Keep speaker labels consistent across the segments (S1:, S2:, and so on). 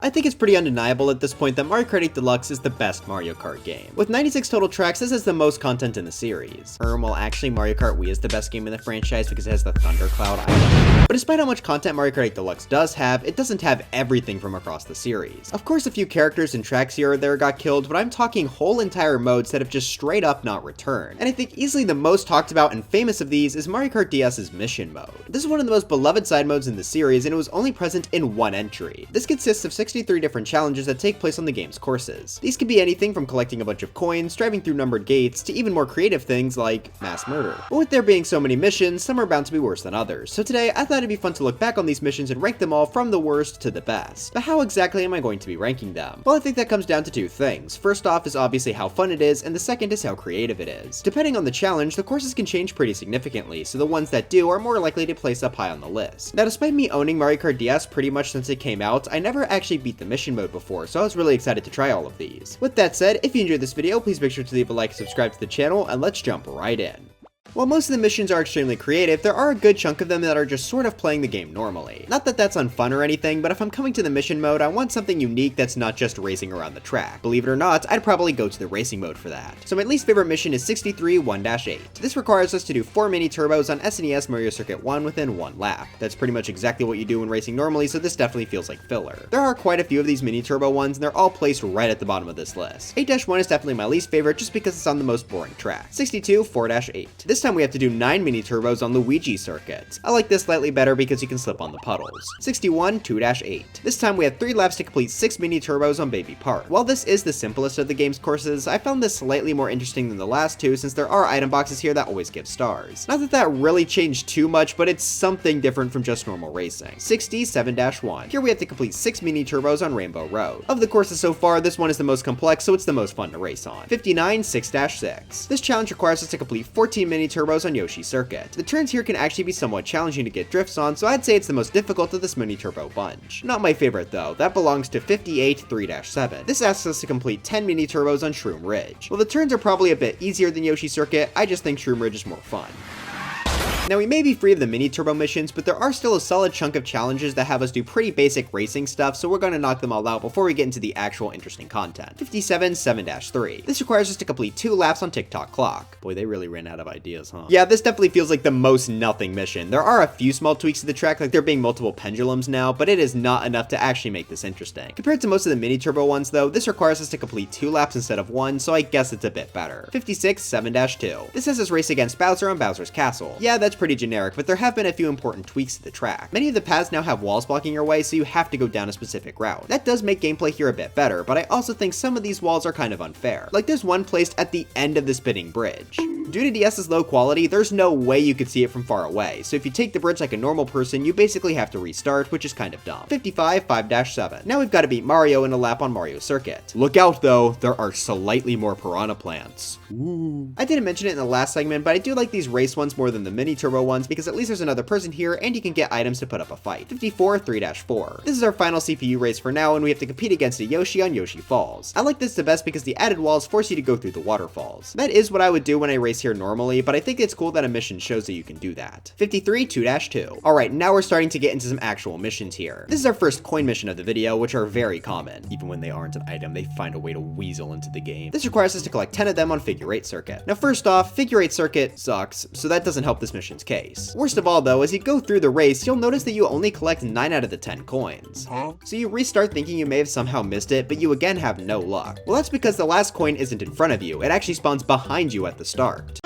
S1: I think it's pretty undeniable at this point that Mario Kart 8 Deluxe is the best Mario Kart game. With 96 total tracks, this has the most content in the series. Well, actually, Mario Kart Wii is the best game in the franchise because it has the Thundercloud item. But despite how much content Mario Kart 8 Deluxe does have, it doesn't have everything from across the series. Of course, a few characters and tracks here or there got killed, but I'm talking whole entire modes that have just straight up not returned. And I think easily the most talked about and famous of these is Mario Kart DS's Mission Mode. This is one of the most beloved side modes in the series, and it was only present in one entry. This consists of 63 different challenges that take place on the game's courses. These could be anything from collecting a bunch of coins, driving through numbered gates, to even more creative things like mass murder. But with there being so many missions, some are bound to be worse than others. So today, I thought it'd be fun to look back on these missions and rank them all from the worst to the best. But how exactly am I going to be ranking them? Well, I think that comes down to two things. First off is obviously how fun it is, and the second is how creative it is. Depending on the challenge, the courses can change pretty significantly, so the ones that do are more likely to place up high on the list. Now, despite me owning Mario Kart DS pretty much since it came out, I never actually beat the mission mode before, so I was really excited to try all of these. With that said, if you enjoyed this video, please make sure to leave a like and subscribe to the channel, and let's jump right in. While most of the missions are extremely creative, there are a good chunk of them that are just sort of playing the game normally. Not that that's unfun or anything, but if I'm coming to the mission mode, I want something unique that's not just racing around the track. Believe it or not, I'd probably go to the racing mode for that. So my least favorite mission is 63 1-8. This requires us to do 4 mini turbos on SNES Mario Circuit 1 within 1 lap. That's pretty much exactly what you do when racing normally, so this definitely feels like filler. There are quite a few of these mini turbo ones, and they're all placed right at the bottom of this list. 8-1 is definitely my least favorite just because it's on the most boring track. 62 4-8. This time we have to do 9 mini turbos on Luigi circuit. I like this slightly better because you can slip on the puddles. 61 2-8. This time we have 3 laps to complete 6 mini turbos on Baby Park. While this is the simplest of the game's courses, I found this slightly more interesting than the last two since there are item boxes here that always give stars. Not that that really changed too much, but it's something different from just normal racing. 60 7-1. Here we have to complete 6 mini turbos on Rainbow Road. Of the courses so far, this one is the most complex, so it's the most fun to race on. 59 6-6. This challenge requires us to complete 14 mini turbos on Yoshi circuit. The turns here can actually be somewhat challenging to get drifts on, so I'd say it's the most difficult of this mini turbo bunch. Not my favorite though, that belongs to 58 3-7. This asks us to complete 10 mini turbos on Shroom Ridge. While the turns are probably a bit easier than Yoshi circuit, I just think Shroom Ridge is more fun. Now we may be free of the mini turbo missions, but there are still a solid chunk of challenges that have us do pretty basic racing stuff, so we're going to knock them all out before we get into the actual interesting content. 57 7-3. This requires us to complete 2 laps on TikTok Clock. Boy, they really ran out of ideas, huh? Yeah, this definitely feels like the most nothing mission. There are a few small tweaks to the track, like there being multiple pendulums now, but it is not enough to actually make this interesting. Compared to most of the mini turbo ones though, this requires us to complete 2 laps instead of 1, so I guess it's a bit better. 56 7-2. This has us race against Bowser on Bowser's Castle. Yeah, that's pretty generic, but there have been a few important tweaks to the track. Many of the paths now have walls blocking your way, so you have to go down a specific route. That does make gameplay here a bit better, but I also think some of these walls are kind of unfair. Like there's one placed at the end of the spinning bridge. Due to DS's low quality, there's no way you could see it from far away, so if you take the bridge like a normal person, you basically have to restart, which is kind of dumb. 55 5-7. Now we've got to beat Mario in a lap on Mario Circuit. Look out though, there are slightly more piranha plants. Ooh. I didn't mention it in the last segment, but I do like these race ones more than the mini turbo ones because at least there's another person here and you can get items to put up a fight. 54 3-4. This is our final CPU race for now, and we have to compete against a Yoshi on Yoshi Falls. I like this the best because the added walls force you to go through the waterfalls. That is what I would do when I race here normally, but I think it's cool that a mission shows that you can do that. 53 2-2. Alright, now we're starting to get into some actual missions here. This is our first coin mission of the video, which are very common. Even when they aren't an item, they find a way to weasel into the game. This requires us to collect 10 of them on Figure 8 Circuit. Now first off, Figure 8 Circuit sucks, so that doesn't help this mission's case. Worst of all though, as you go through the race, you'll notice that you only collect 9 out of the 10 coins. So you restart thinking you may have somehow missed it, but you again have no luck. Well, that's because the last coin isn't in front of you, it actually spawns behind you at the start.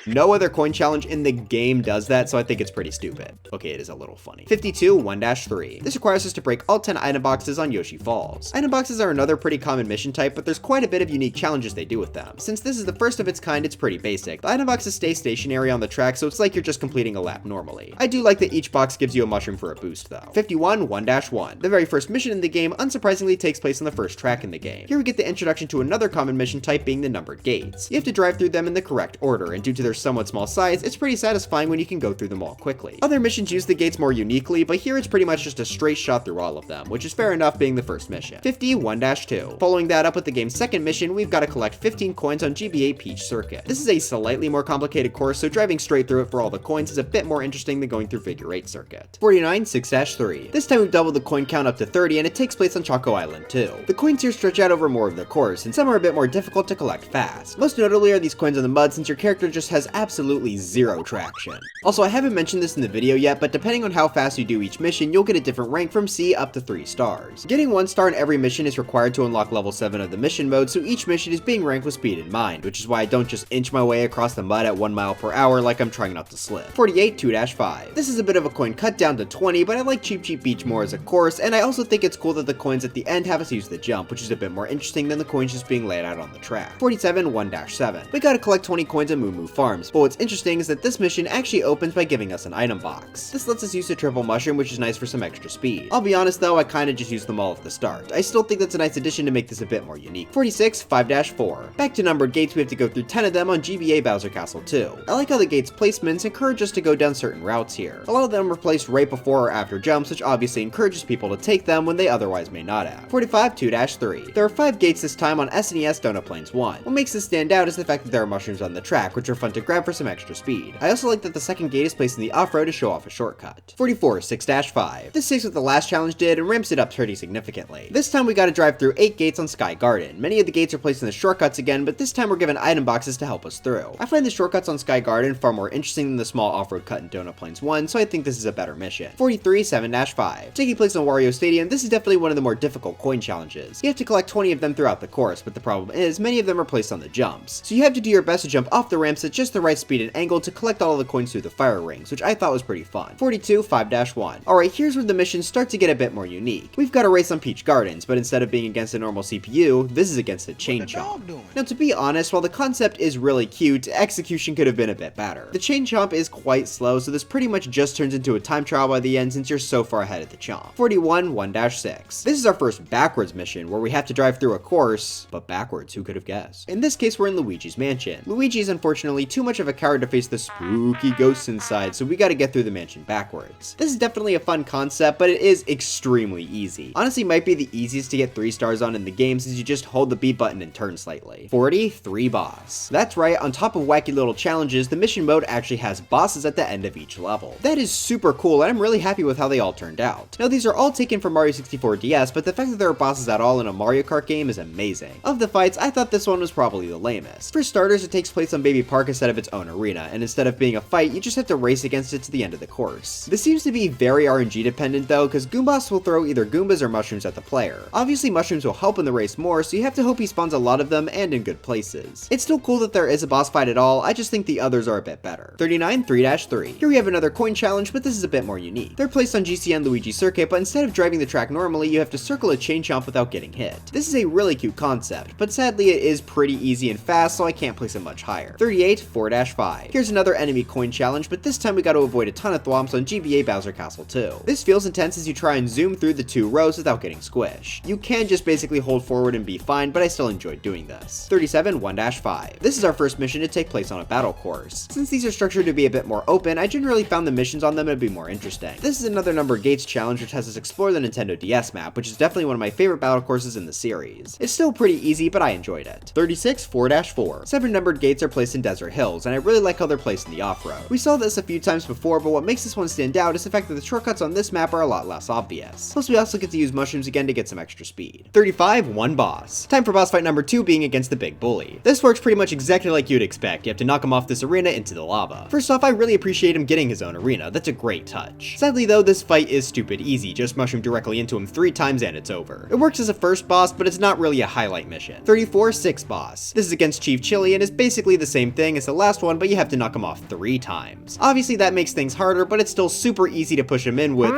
S1: No other coin challenge in the game does that, so I think it's pretty stupid. Okay, it is a little funny. 52 1-3. This requires us to break all 10 item boxes on Yoshi Falls. Item boxes are another pretty common mission type, but there's quite a bit of unique challenges they do with them. Since this is the first of its kind, it's pretty basic. The item boxes stay stationary on the track, so it's like you're just completing a lap normally. I do like that each box gives you a mushroom for a boost though. 51 1-1. The very first mission in the game unsurprisingly takes place on the first track in the game. Here we get the introduction to another common mission type being the numbered gates. You have to drive through them in the correct order, and due to their their somewhat small size, it's pretty satisfying when you can go through them all quickly. Other missions use the gates more uniquely, but here it's pretty much just a straight shot through all of them, which is fair enough being the first mission. 51-2. Following that up with the game's second mission, we've got to collect 15 coins on GBA Peach Circuit. This is a slightly more complicated course, so driving straight through it for all the coins is a bit more interesting than going through Figure 8 Circuit. 49-6-3. This time we've doubled the coin count up to 30, and it takes place on Choco Island too. The coins here stretch out over more of the course, and some are a bit more difficult to collect fast. Most notably are these coins on the mud, since your character just has absolutely zero traction. Also, I haven't mentioned this in the video yet, but depending on how fast you do each mission, you'll get a different rank from C up to 3 stars. Getting 1 star in every mission is required to unlock level 7 of the mission mode, so each mission is being ranked with speed in mind, which is why I don't just inch my way across the mud at 1 mile per hour like I'm trying not to slip. 48-2-5. This is a bit of a coin cut down to 20, but I like Cheep Cheep Beach more as a course, and I also think it's cool that the coins at the end have us use the jump, which is a bit more interesting than the coins just being laid out on the track. 47-1-7. We gotta collect 20 coins in Moo Moo Farms, but what's interesting is that this mission actually opens by giving us an item box. This lets us use the triple mushroom, which is nice for some extra speed. I'll be honest though, I kinda just used them all at the start. I still think that's a nice addition to make this a bit more unique. 46-5-4. Back to numbered gates, we have to go through 10 of them on GBA Bowser Castle 2. I like how the gates placements encourage us to go down certain routes here. A lot of them are placed right before or after jumps, which obviously encourages people to take them when they otherwise may not have. 45-2-3. There are 5 gates this time on SNES Donut Plains 1. What makes this stand out is the fact that there are mushrooms on the track, which are fun to grab for some extra speed. I also like that the second gate is placed in the off-road to show off a shortcut. 44-6-5. This takes what the last challenge did and ramps it up pretty significantly. This time we gotta drive through 8 gates on Sky Garden. Many of the gates are placed in the shortcuts again, but this time we're given item boxes to help us through. I find the shortcuts on Sky Garden far more interesting than the small off-road cut in Donut Plains 1, so I think this is a better mission. 43-7-5. Taking place on Wario Stadium, this is definitely one of the more difficult coin challenges. You have to collect 20 of them throughout the course, but the problem is many of them are placed on the jumps. So you have to do your best to jump off the ramps at just the right speed and angle to collect all of the coins through the fire rings, which I thought was pretty fun. 42-5-1. Alright, here's where the missions start to get a bit more unique. We've got a race on Peach Gardens, but instead of being against a normal CPU, this is against a chain chomp. Now to be honest, while the concept is really cute, execution could have been a bit better. The chain chomp is quite slow, so this pretty much just turns into a time trial by the end since you're so far ahead of the chomp. 41-1-6. This is our first backwards mission, where we have to drive through a course, but backwards, who could have guessed? In this case, we're in Luigi's mansion. Luigi is unfortunately too much of a coward to face the spooky ghosts inside, so we gotta get through the mansion backwards. This is definitely a fun concept, but it is extremely easy. Honestly, might be the easiest to get 3 stars on in the game since you just hold the B button and turn slightly. 43 boss. That's right, on top of wacky little challenges, the mission mode actually has bosses at the end of each level. That is super cool, and I'm really happy with how they all turned out. Now, these are all taken from Mario 64 DS, but the fact that there are bosses at all in a Mario Kart game is amazing. Of the fights, I thought this one was probably the lamest. For starters, it takes place on Baby Park instead of its own arena, and instead of being a fight, you just have to race against it to the end of the course. This seems to be very RNG dependent though, because Goombas will throw either Goombas or mushrooms at the player. Obviously, mushrooms will help in the race more, so you have to hope he spawns a lot of them and in good places. It's still cool that there is a boss fight at all, I just think the others are a bit better. 39-3-3. Here we have another coin challenge, but this is a bit more unique. They're placed on GCN Luigi Circuit, but instead of driving the track normally, you have to circle a chain chomp without getting hit. This is a really cute concept, but sadly it is pretty easy and fast, so I can't place it much higher. 38-4-5. Here's another enemy coin challenge, but this time we gotta avoid a ton of thwomps on GBA Bowser Castle 2. This feels intense as you try and zoom through the 2 rows without getting squished. You can just basically hold forward and be fine, but I still enjoyed doing this. 37-1-5. This is our first mission to take place on a battle course. Since these are structured to be a bit more open, I generally found the missions on them to be more interesting. This is another numbered gates challenge which has us explore the Nintendo DS map, which is definitely one of my favorite battle courses in the series. It's still pretty easy, but I enjoyed it. 36-4-4. 7 numbered gates are placed in Desert Hills, and I really like how they're placed in the off-road. We saw this a few times before, but what makes this one stand out is the fact that the shortcuts on this map are a lot less obvious. Plus, we also get to use mushrooms again to get some extra speed. 35-1 boss. Time for boss fight number 2 being against the big bully. This works pretty much exactly like you'd expect. You have to knock him off this arena into the lava. First off, I really appreciate him getting his own arena. That's a great touch. Sadly though, this fight is stupid easy. Just mushroom directly into him 3 times and it's over. It works as a first boss, but it's not really a highlight mission. 34-6 boss. This is against Chief Chili and is basically the same thing as the last one, but you have to knock him off 3 times. Obviously that makes things harder, but it's still super easy to push him in with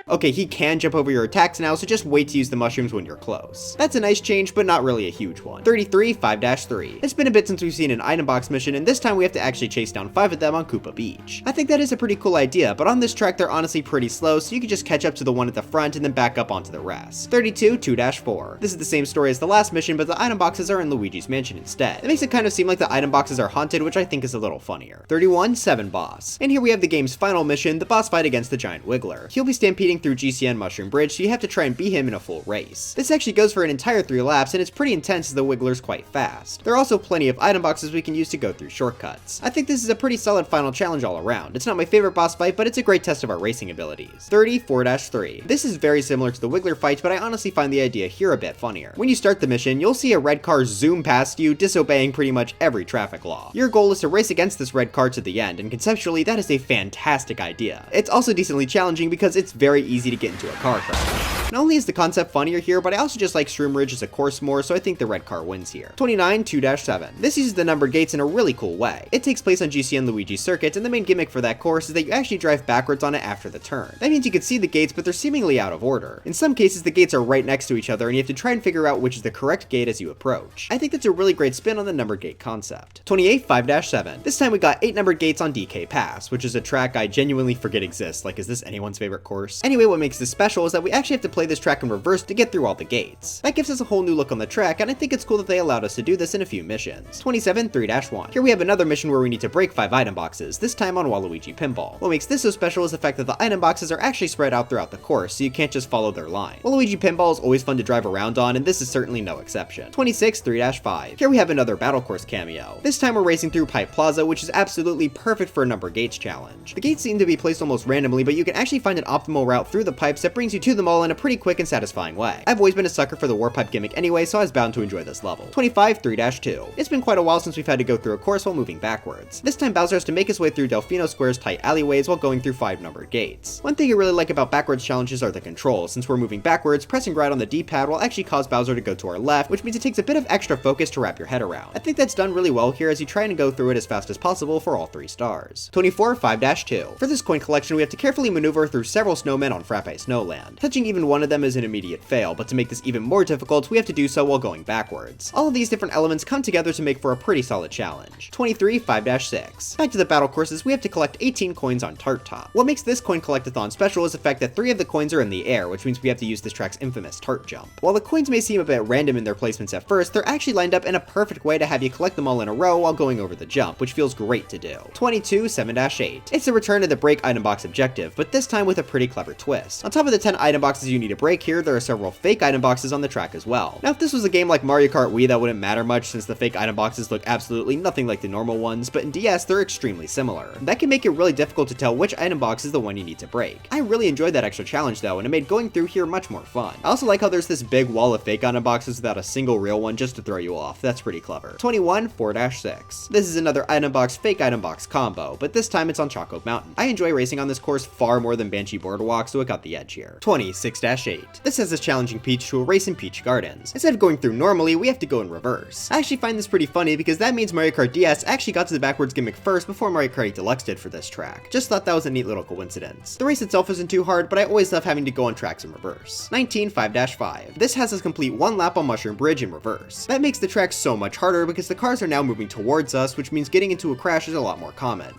S1: Okay, he can jump over your attacks now, so just wait to use the mushrooms when you're close. That's a nice change, but not really a huge one. 33, 5-3. It's been a bit since we've seen an item box mission, and this time we have to actually chase down 5 of them on Koopa Beach. I think that is a pretty cool idea, but on this track they're honestly pretty slow, so you can just catch up to the one at the front and then back up onto the rest. 32, 2-4. This is the same story as the last mission, but the item boxes are in Luigi's mansion instead. It makes it kind of seem like the item boxes are haunted, which I think is a little funnier. 31, 7 boss. And here we have the game's final mission, the boss fight against the giant Wiggler. He'll be stampeding through GCN Mushroom Bridge, so you have to try and beat him in a full race. This actually goes for an entire 3 laps, and it's pretty intense as the Wiggler's quite fast. There are also plenty of item boxes we can use to go through shortcuts. I think this is a pretty solid final challenge all around. It's not my favorite boss fight, but it's a great test of our racing abilities. 34-3. This is very similar to the Wiggler fight, but I honestly find the idea here a bit funnier. When you start the mission, you'll see a red car zoom past you, disobeying pretty much every traffic law. Your goal is to race against this red car to the end, and conceptually that is a fantastic idea. It's also decently challenging because it's very easy to get into a car crash. Not only is the concept funnier here, but I also just like Shroom Ridge as a course more, so I think the red car wins here. 29, 2-7. This uses the numbered gates in a really cool way. It takes place on GCN Luigi Circuit, and the main gimmick for that course is that you actually drive backwards on it after the turn. That means you can see the gates, but they're seemingly out of order. In some cases, the gates are right next to each other, and you have to try and figure out which is the correct gate as you approach. I think that's a really great spin on the numbered gate concept. 28, 5-7. This time we got 8 numbered gates on DK Pass, which is a track I genuinely forget exists. Like, is this anyone's favorite course? Anyway, what makes this special is that we actually have to play this track in reverse to get through all the gates. That gives us a whole new look on the track, and I think it's cool that they allowed us to do this in a few missions. 27, 3-1. Here we have another mission where we need to break 5 item boxes, this time on Waluigi Pinball. What makes this so special is the fact that the item boxes are actually spread out throughout the course, so you can't just follow their line. Waluigi Pinball is always fun to drive around on, and this is certainly no exception. 26, 3-5. Here we have another battle course cameo. This time we're racing through Pipe Plaza, which is absolutely perfect for a number gates challenge. The gates seem to be placed almost randomly, but you can actually find an optimal route through the pipes that brings you to them all in a pretty quick and satisfying way. I've always been a sucker for the warp pipe gimmick anyway, so I was bound to enjoy this level. 25, 3-2. It's been quite a while since we've had to go through a course while moving backwards. This time Bowser has to make his way through Delfino Square's tight alleyways while going through 5 numbered gates. One thing I really like about backwards challenges are the controls. Since we're moving backwards, pressing right on the D-pad will actually cause Bowser to go to our left, which means it takes a bit of extra focus to wrap your head around. I think that's done really well here as you try and go through it as fast as possible for all 3 stars. 24, 5-2. For this coin collection, we have to carefully maneuver through several snowmen on Frappe Snowland. Touching even one of them is an immediate fail, but to make this even more difficult, we have to do so while going backwards. All of these different elements come together to make for a pretty solid challenge. 23, 5-6. Back to the battle courses, we have to collect 18 coins on Tart Top. What makes this coin collectathon special is the fact that 3 of the coins are in the air, which means we have to use this track's infamous Tart Jump. While the coins may seem a bit random in their placements at first, they're actually lined up in a perfect way to have you collect them all in a row while going over the jump, which feels great to do. 22, 7-8. It's the return to the break item box objective, but this time with a pretty clever twist. On top of the 10 item boxes you need to break here, there are several fake item boxes on the track as well. Now if this was a game like Mario Kart Wii, that wouldn't matter much since the fake item boxes look absolutely nothing like the normal ones, but in DS they're extremely similar. That can make it really difficult to tell which item box is the one you need to break. I really enjoyed that extra challenge though, and it made going through here much more fun. I also like how there's this big wall of fake item boxes without a single real one just to throw you off. That's pretty clever. 21, 4-6. This is another item box fake item box combo, but this time it's on Choco Mountain. I enjoy racing on this course far more than Banshee Boardwalk, so it got the edge here. 26-8. This has us challenging Peach to a race in Peach Gardens. Instead of going through normally, we have to go in reverse. I actually find this pretty funny because that means Mario Kart DS actually got to the backwards gimmick first before Mario Kart 8 Deluxe did for this track. Just thought that was a neat little coincidence. The race itself isn't too hard, but I always love having to go on tracks in reverse. 19, 5-5. This has us complete 1 lap on Mushroom Bridge in reverse. That makes the track so much harder because the cars are now moving towards us, which means getting into a crash is a lot more common.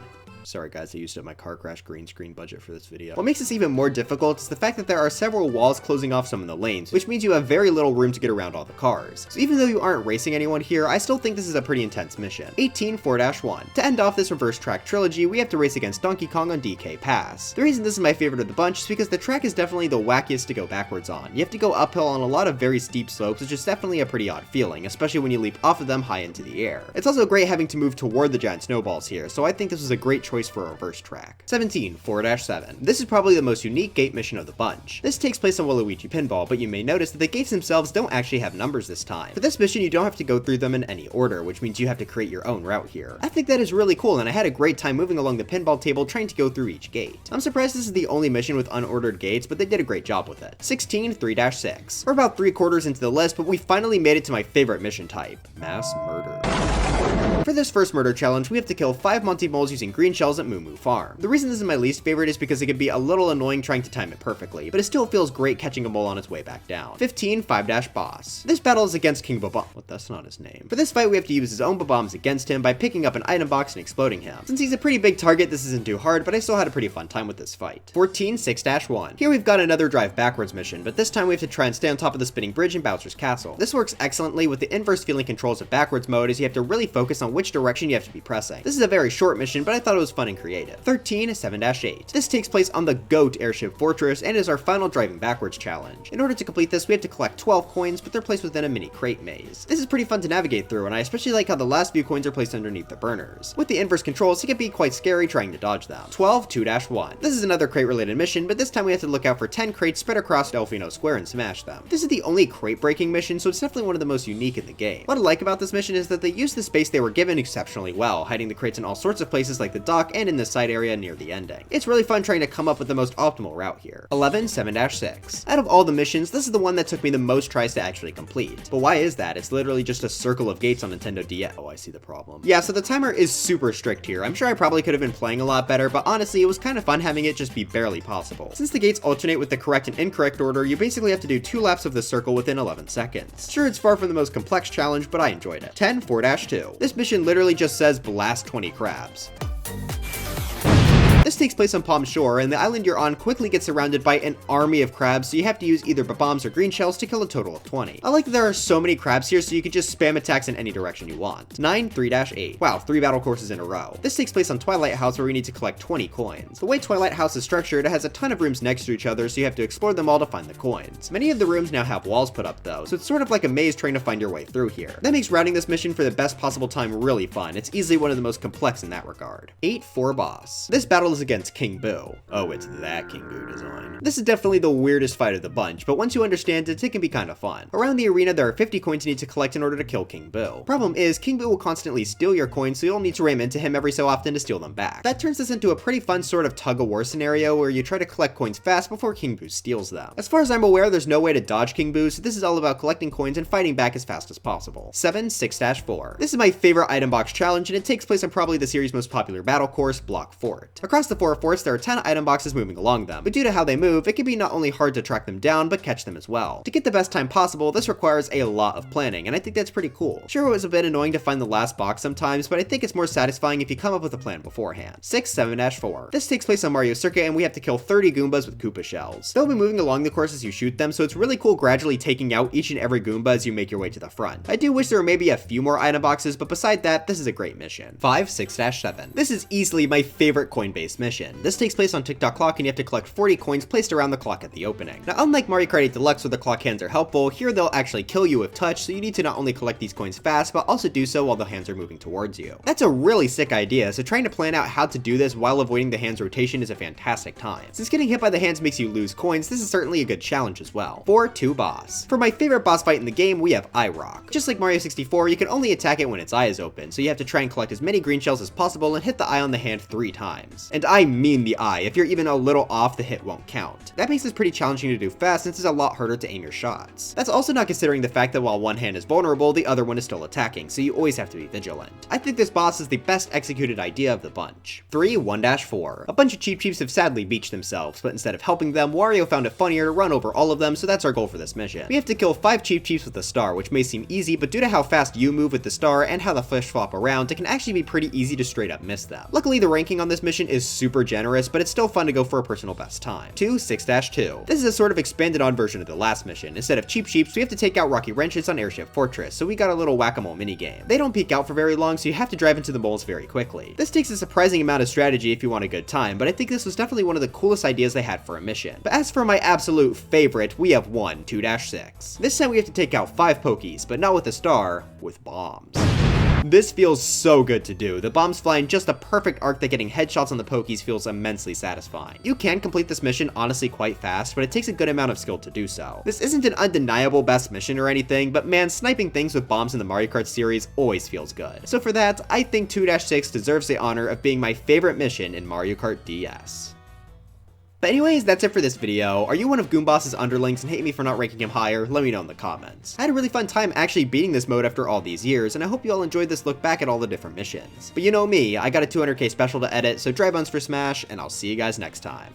S1: Sorry guys, I used up my car crash green screen budget for this video. What makes this even more difficult is the fact that there are several walls closing off some of the lanes, which means you have very little room to get around all the cars. So even though you aren't racing anyone here, I still think this is a pretty intense mission. 18, 4-1. To end off this reverse track trilogy, we have to race against Donkey Kong on DK Pass. The reason this is my favorite of the bunch is because the track is definitely the wackiest to go backwards on. You have to go uphill on a lot of very steep slopes, which is definitely a pretty odd feeling, especially when you leap off of them high into the air. It's also great having to move toward the giant snowballs here, so I think this was a great choice for a reverse track. 17, 4-7. This is probably the most unique gate mission of the bunch. This takes place on Waluigi Pinball, but you may notice that the gates themselves don't actually have numbers this time. For this mission, you don't have to go through them in any order, which means you have to create your own route here. I think that is really cool, and I had a great time moving along the pinball table trying to go through each gate. I'm surprised this is the only mission with unordered gates, but they did a great job with it. 16, 3-6. We're about 3/4 into the list, but we finally made it to my favorite mission type, mass murder. For this first murder challenge, we have to kill 5 Monty moles using green shells at Moo Moo Farm. The reason this is my least favorite is because it can be a little annoying trying to time it perfectly, but it still feels great catching a mole on its way back down. 15 5-boss. This battle is against King Bob. What? That's not his name. For this fight, we have to use his own bombs against him by picking up an item box and exploding him. Since he's a pretty big target, this isn't too hard, but I still had a pretty fun time with this fight. 14 6-1. Here we've got another drive backwards mission, but this time we have to try and stay on top of the spinning bridge in Bowser's castle. This works excellently with the inverse feeling controls of backwards mode, as you have to really focus on which direction you have to be pressing. This is a very short mission, but I thought it was fun and creative. 13 7-8. This takes place on the GOAT airship fortress and is our final driving backwards challenge. In order to complete this, we have to collect 12 coins, but they're placed within a mini crate maze. This is pretty fun to navigate through, and I especially like how the last few coins are placed underneath the burners. With the inverse controls, it can be quite scary trying to dodge them. 12 2-1. This is another crate related mission, but this time we have to look out for 10 crates spread across Delfino Square and smash them. This is the only crate breaking mission, so it's definitely one of the most unique in the game. What I like about this mission is that they use the space they were given exceptionally well, hiding the crates in all sorts of places like the dock and in the side area near the ending. It's really fun trying to come up with the most optimal route here. 11 7-6. Out of all the missions, this is the one that took me the most tries to actually complete. But why is that? It's literally just a circle of gates on Nintendo DS. Oh, I see the problem. Yeah, so the timer is super strict here. I'm sure I probably could have been playing a lot better, but honestly, it was kind of fun having it just be barely possible. Since the gates alternate with the correct and incorrect order, you basically have to do 2 laps of the circle within 11 seconds. Sure, it's far from the most complex challenge, but I enjoyed it. 10 4-2. This mission literally just says blast 20 crabs. This takes place on Palm Shore, and the island you're on quickly gets surrounded by an army of crabs, so you have to use either bombs or green shells to kill a total of 20. I like that there are so many crabs here, so you can just spam attacks in any direction you want. 9 3-8. Wow, 3 battle courses in a row. This takes place on Twilight House, where we need to collect 20 coins. The way Twilight House is structured, it has a ton of rooms next to each other, so you have to explore them all to find the coins. Many of the rooms now have walls put up though, so it's sort of like a maze trying to find your way through here. That makes routing this mission for the best possible time really fun. It's easily one of the most complex in that regard. 8 4-boss. This battle is against King Boo. Oh, it's that King Boo design. This is definitely the weirdest fight of the bunch, but once you understand it, it can be kind of fun. Around the arena, there are 50 coins you need to collect in order to kill King Boo. Problem is, King Boo will constantly steal your coins, so you'll need to ram into him every so often to steal them back. That turns this into a pretty fun sort of tug-of-war scenario where you try to collect coins fast before King Boo steals them. As far as I'm aware, there's no way to dodge King Boo, so this is all about collecting coins and fighting back as fast as possible. 7 6-4. This is my favorite item box challenge, and it takes place on probably the series' most popular battle course, Block Fort. Across the 4 forts, there are 10 item boxes moving along them, but due to how they move, it can be not only hard to track them down, but catch them as well. To get the best time possible, this requires a lot of planning, and I think that's pretty cool. Sure, it was a bit annoying to find the last box sometimes, but I think it's more satisfying if you come up with a plan beforehand. 6 7-4. This takes place on Mario Circuit, and we have to kill 30 Goombas with Koopa shells. They'll be moving along the course as you shoot them, so it's really cool gradually taking out each and every Goomba as you make your way to the front. I do wish there were maybe a few more item boxes, but beside that, this is a great mission. 5 6-7. This is easily my favorite coin-based mission. This takes place on Tick-Tock Clock, and you have to collect 40 coins placed around the clock at the opening. Now, unlike Mario Kart 8 Deluxe where the clock hands are helpful, here they'll actually kill you if touched, so you need to not only collect these coins fast, but also do so while the hands are moving towards you. That's a really sick idea, so trying to plan out how to do this while avoiding the hands rotation is a fantastic time. Since getting hit by the hands makes you lose coins, this is certainly a good challenge as well. 4-2 boss. For my favorite boss fight in the game, we have Eye Rock. Just like Mario 64, you can only attack it when its eye is open, so you have to try and collect as many green shells as possible and hit the eye on the hand 3 times. And I mean the eye. If you're even a little off, the hit won't count. That makes this pretty challenging to do fast since it's a lot harder to aim your shots. That's also not considering the fact that while one hand is vulnerable, the other one is still attacking, so you always have to be vigilant. I think this boss is the best executed idea of the bunch. 3 1-4. A bunch of Cheep Cheeps have sadly beached themselves, but instead of helping them, Wario found it funnier to run over all of them, so that's our goal for this mission. We have to kill 5 Cheep Cheeps with a star, which may seem easy, but due to how fast you move with the star and how the fish flop around, it can actually be pretty easy to straight up miss them. Luckily, the ranking on this mission is super generous, but it's still fun to go for a personal best time. 2 6-2. This is a sort of expanded on version of the last mission. Instead of Cheep Cheeps, we have to take out Rocky Wrenches on Airship Fortress, so we got a little whack-a-mole minigame. They don't peek out for very long, so you have to drive into the moles very quickly. This takes a surprising amount of strategy if you want a good time, but I think this was definitely one of the coolest ideas they had for a mission. But as for my absolute favorite, we have 1 2-6. This time we have to take out 5 Pokies, but not with a star, with bombs. This feels so good to do. The bombs fly in just a perfect arc that getting headshots on the Pokies feels immensely satisfying. You can complete this mission honestly quite fast, but it takes a good amount of skill to do so. This isn't an undeniable best mission or anything, but man, sniping things with bombs in the Mario Kart series always feels good. So for that, I think 2-6 deserves the honor of being my favorite mission in Mario Kart DS. But anyways, that's it for this video. Are you one of Goomboss's underlings and hate me for not ranking him higher? Let me know in the comments. I had a really fun time actually beating this mode after all these years, and I hope you all enjoyed this look back at all the different missions. But you know me, I got a 200k special to edit, so dry bones for Smash, and I'll see you guys next time.